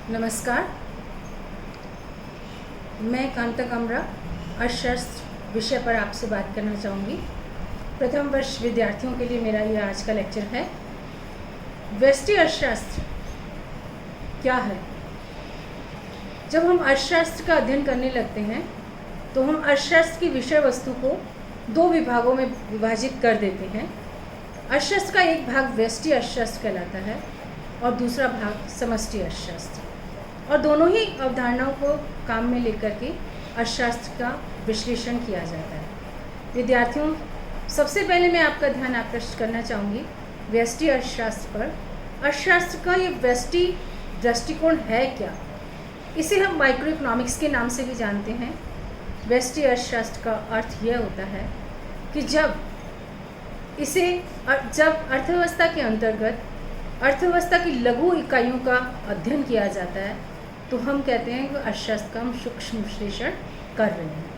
नमस्कार, मैं कांता कमरा अर्थशास्त्र विषय पर आपसे बात करना चाहूँगी। प्रथम वर्ष विद्यार्थियों के लिए मेरा ये आज का लेक्चर है। व्यष्टि अर्थशास्त्र क्या है? जब हम अर्थशास्त्र का अध्ययन करने लगते हैं तो हम अर्थशास्त्र की विषय वस्तु को दो विभागों में विभाजित कर देते हैं। अर्थशास्त्र का एक भाग व्यष्टि अर्थशास्त्र कहलाता है और दूसरा भाग समष्टि अर्थशास्त्र, और दोनों ही अवधारणाओं को काम में लेकर के अर्थशास्त्र का विश्लेषण किया जाता है। विद्यार्थियों, सबसे पहले मैं आपका ध्यान आकर्षित करना चाहूँगी व्यष्टि अर्थशास्त्र पर। अर्थशास्त्र का ये व्यष्टि दृष्टिकोण है क्या? इसे हम माइक्रो इकोनॉमिक्स के नाम से भी जानते हैं। व्यष्टि अर्थशास्त्र का अर्थ यह होता है कि जब अर्थव्यवस्था के अंतर्गत अर्थव्यवस्था की लघु इकाइयों का अध्ययन किया जाता है तो हम कहते हैं कि अर्थशास्त्र का हम सूक्ष्म विश्लेषण कर रहे हैं।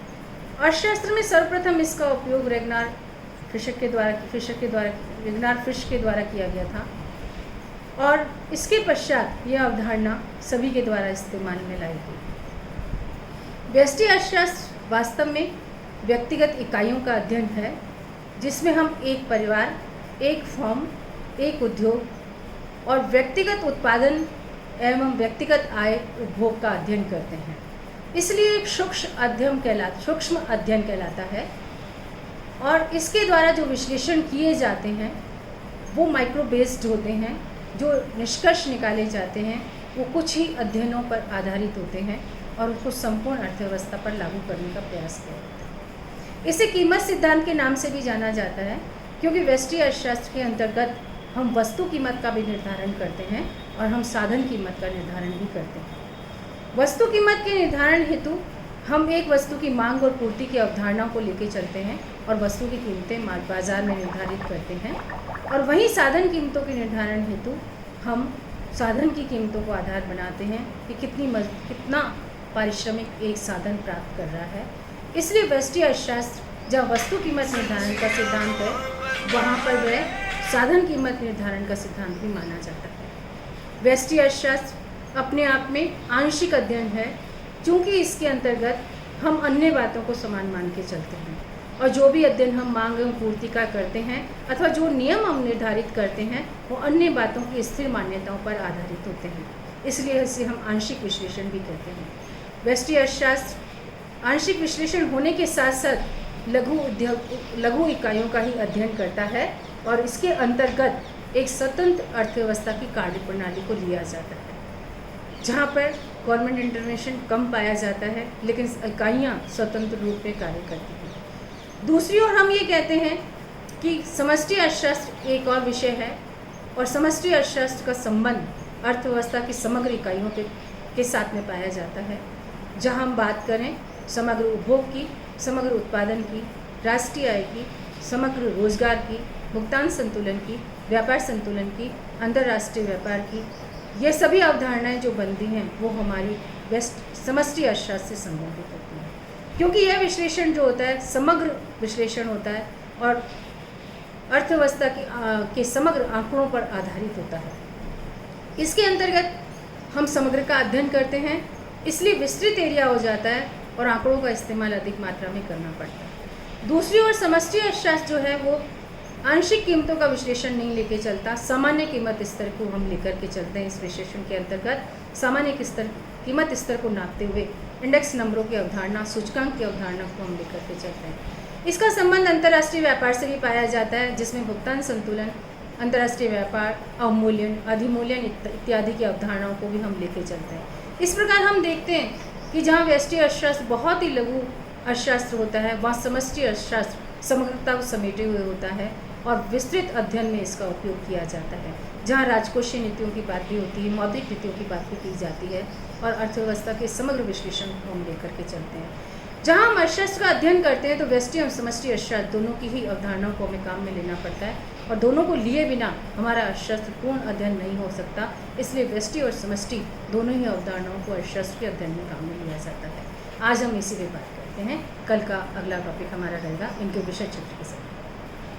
अर्थशास्त्र में सर्वप्रथम इसका उपयोग रेगनार फिश के द्वारा किया गया था और इसके पश्चात यह अवधारणा सभी के द्वारा इस्तेमाल में लाई गई। व्यष्टि अर्थशास्त्र वास्तव में व्यक्तिगत इकाइयों का अध्ययन है, जिसमें हम एक परिवार, एक फर्म, एक उद्योग और व्यक्तिगत उत्पादन एवं व्यक्तिगत आय उपभोग का अध्ययन करते हैं। इसलिए एक सूक्ष्म अध्ययन कहलाता है और इसके द्वारा जो विश्लेषण किए जाते हैं वो माइक्रो बेस्ड होते हैं। जो निष्कर्ष निकाले जाते हैं वो कुछ ही अध्ययनों पर आधारित होते हैं और उसको संपूर्ण अर्थव्यवस्था पर लागू करने का प्रयास किया जाता है। इसे कीमत सिद्धांत के नाम से भी जाना जाता है, क्योंकि व्यष्टि अर्थशास्त्र के अंतर्गत हम वस्तु कीमत का भी निर्धारण करते हैं और हम साधन कीमत का निर्धारण भी करते हैं। वस्तु कीमत के निर्धारण हेतु हम एक वस्तु की मांग और पूर्ति की अवधारणा को लेकर चलते हैं और वस्तु की कीमतें बाजार में निर्धारित करते हैं, और वहीं साधन कीमतों के निर्धारण हेतु हम साधन की कीमतों को आधार बनाते हैं कि कितना पारिश्रमिक एक साधन प्राप्त कर रहा है। इसलिए व्यष्टि अर्थशास्त्र जहाँ वस्तु कीमत निर्धारण का सिद्धांत है, वहाँ पर वह साधन कीमत निर्धारण का सिद्धांत भी माना जाता है। व्यष्टि अर्थशास्त्र अपने आप में आंशिक अध्ययन है, क्योंकि इसके अंतर्गत हम अन्य बातों को समान मान के चलते हैं और जो भी अध्ययन हम मांग एवं पूर्ति का करते हैं अथवा जो नियम हम निर्धारित करते हैं वो अन्य बातों की स्थिर मान्यताओं पर आधारित होते हैं। इसलिए इसे हम आंशिक विश्लेषण भी कहते हैं। व्यष्टि अर्थशास्त्र आंशिक विश्लेषण होने के साथ साथ लघु इकाइयों का ही अध्ययन करता है और इसके अंतर्गत एक स्वतंत्र अर्थव्यवस्था की कार्यप्रणाली को लिया जाता है, जहाँ पर गवर्नमेंट इंटरवेंशन कम पाया जाता है, लेकिन इकाइयाँ स्वतंत्र रूप में कार्य करती हैं। दूसरी ओर हम ये कहते हैं कि समष्टि अर्थशास्त्र एक और विषय है और समष्टि अर्थशास्त्र का संबंध अर्थव्यवस्था की समग्र इकाइयों के साथ में पाया जाता है, जहाँ हम बात करें समग्र उपभोग की, समग्र उत्पादन की, राष्ट्रीय आय की, समग्र रोजगार की, भुगतान संतुलन की, व्यापार संतुलन की, अंतर्राष्ट्रीय व्यापार की। ये सभी अवधारणाएं जो बनती हैं वो हमारी समष्टि अर्थशास्त्र से संबंधित होती हैं, क्योंकि यह विश्लेषण जो होता है समग्र विश्लेषण होता है और अर्थव्यवस्था के समग्र आंकड़ों पर आधारित होता है। इसके अंतर्गत हम समग्र का अध्ययन करते हैं, इसलिए विस्तृत एरिया हो जाता है और आंकड़ों का इस्तेमाल अधिक मात्रा में करना पड़ता है। दूसरी ओर समष्टि अर्थशास्त्र जो है वो आंशिक कीमतों का विश्लेषण नहीं लेके चलता, सामान्य कीमत स्तर को हम लेकर के चलते हैं। इस विश्लेषण के अंतर्गत सामान्य कीमत स्तर को नापते हुए इंडेक्स नंबरों की अवधारणा, सूचकांक की अवधारणा को हम लेकर के चलते हैं। इसका संबंध अंतर्राष्ट्रीय व्यापार से भी पाया जाता है, जिसमें भुगतान संतुलन, अंतर्राष्ट्रीय व्यापार, अवमूल्यन, अधिमूल्यन इत्यादि की अवधारणाओं को भी हम लेके चलते हैं। इस प्रकार हम देखते हैं कि जहाँ व्यष्टि अर्थशास्त्र बहुत ही लघु अर्थशास्त्र होता है, वहाँ समष्टि अर्थशास्त्र समग्रता को समेटे हुए होता है और विस्तृत अध्ययन में इसका उपयोग किया जाता है, जहाँ राजकोषीय नीतियों की बात भी होती है, मौद्रिक नीतियों की बात भी की जाती है और अर्थव्यवस्था के समग्र विश्लेषण को हम लेकर के चलते हैं। जहाँ हम अर्थशास्त्र का अध्ययन करते हैं तो व्यष्टि और समष्टि अर्थशास्त्र दोनों की ही अवधारणाओं को हमें काम में लेना पड़ता है और दोनों को लिए बिना हमारा अर्थशास्त्र पूर्ण अध्ययन नहीं हो सकता। इसलिए व्यष्टि और समष्टि दोनों ही अवधारणाओं को अर्थशास्त्र के अध्ययन में काम में लिया जाता है। आज हम इसी पे बात करते हैं। कल का अगला टॉपिक हमारा रहेगा इनके विषय क्षेत्र के साथ।